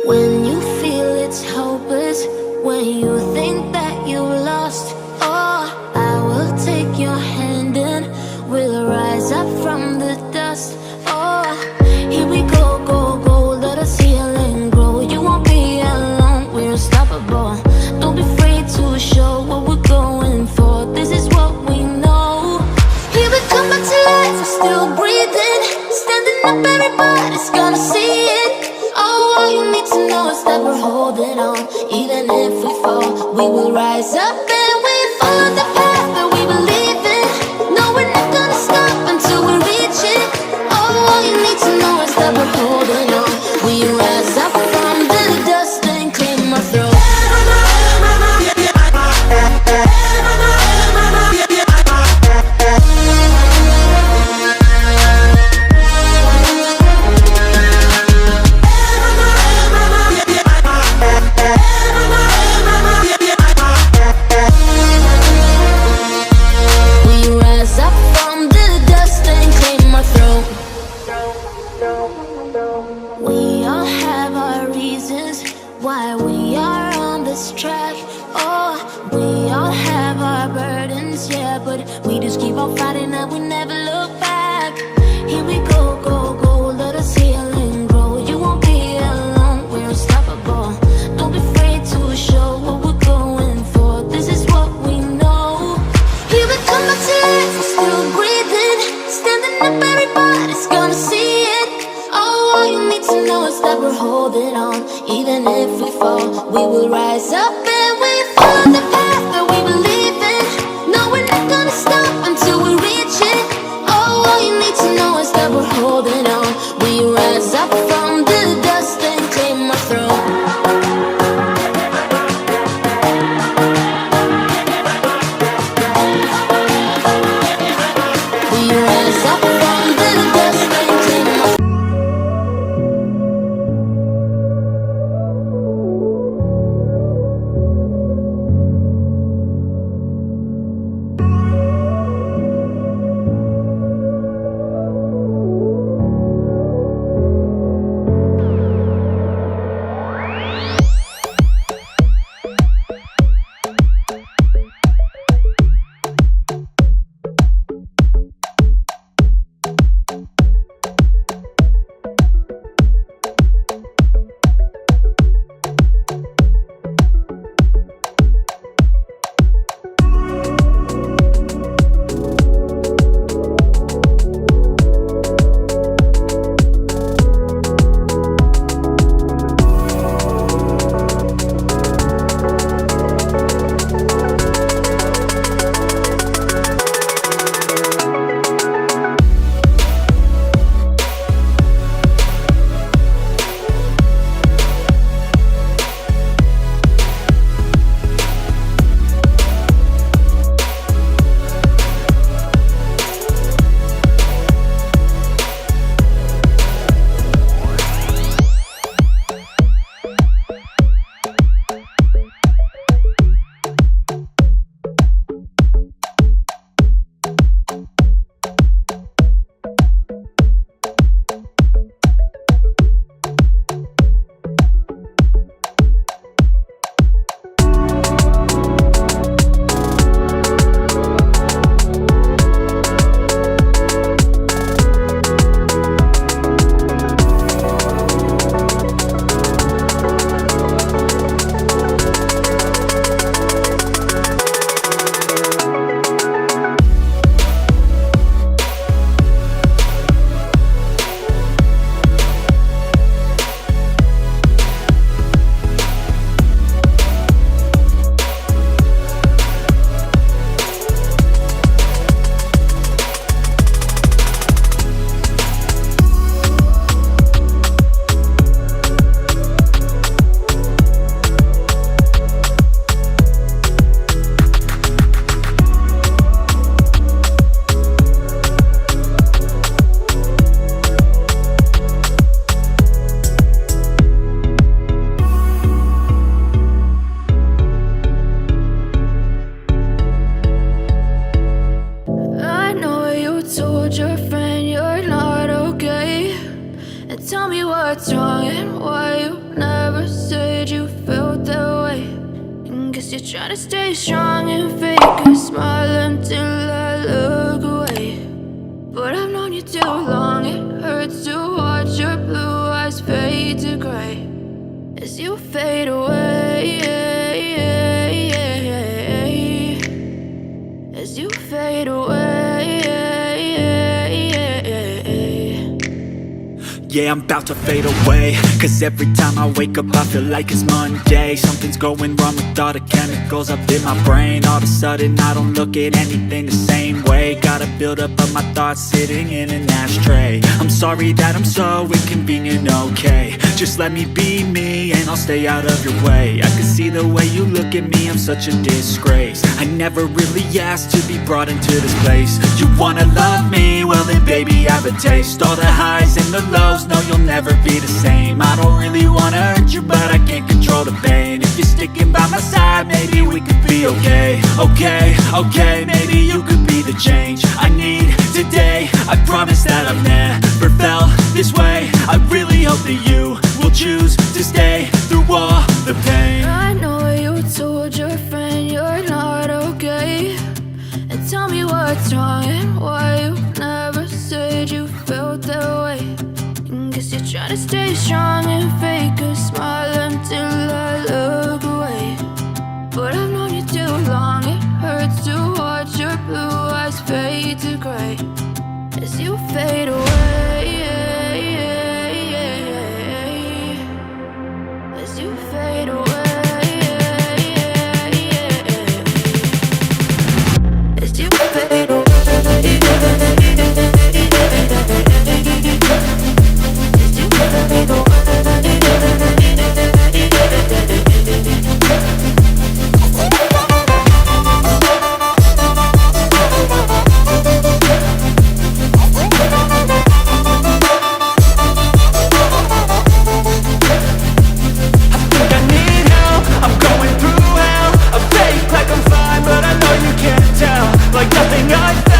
When you feel it's hopeless, when you think that you lost, oh, I will take your hand and we'll rise up from the dust. Oh, here we go, go, go, let us heal and grow. You won't be alone, we're unstoppable. Don't be afraid to show what we're going for. This is what we know. Here we come back to life, we're still breathing. Standing up, everybody's gonna see it. Oh, all you need to know is that we're holding on. Even if we fall, we will rise up and we follow the path that we believe in. No, we're not gonna stop until we reach it. Oh, all you need to know is that we're holding on. We rise up from the dust and claim our throne. We all have our reasons why we are on this track. Oh, we all have our burdens, yeah, but we just keep on fighting and we never look back. Here we go, go, go, let us heal and grow. You won't be alone, we're unstoppable. Don't be afraid to show what we're going for. This is what we know. Here we come back to life, we're still breathing. Standing up, everybody's gonna see it. Oh, all you need to know is that we're holding on. Even if we fall, we will rise up and we follow the path that we believe in. No, we're not gonna stop until we reach it. Oh, all you need to know is that we're holding on. We rise up from the dust and claim our throne. We rise up from the dust and claim our throne. Tell me what's wrong and why you never said you felt that way. And guess you're trying to stay strong and fake a smile until I look away. But I've known you too long, it hurts to watch your blue eyes fade to gray as you fade away, as you fade away. Yeah, I'm about to fade away, cause every time I wake up I feel like it's Monday. Something's going wrong with all the chemicals up in my brain. All of a sudden I don't look at anything the same way. Got a buildup of my thoughts sitting in an ashtray. I'm sorry that I'm so inconvenient, okay. Just let me be me and I'll stay out of your way. I can see the way you look at me, I'm such a disgrace. I never really asked to be brought into this place. You wanna love me? Well then baby I have a taste. All the highs and the lows, no, you'll never be the same. I don't really wanna hurt you, but I can't control the pain. If you're sticking by my side, maybe we could be okay. Okay, maybe you could be the change I need today. I promise that I've never felt this way. I really hope that you will choose to stay through all the pain. I know you told your friend you're not okay. And tell me what's wrong and why you never said you felt that way. Guess you're trying to stay strong and fake a smile until I look away. But I've known you too long, it hurts to watch your blue eyes fade to gray as you fade away, as you fade away, as you fade away. Like nothing I've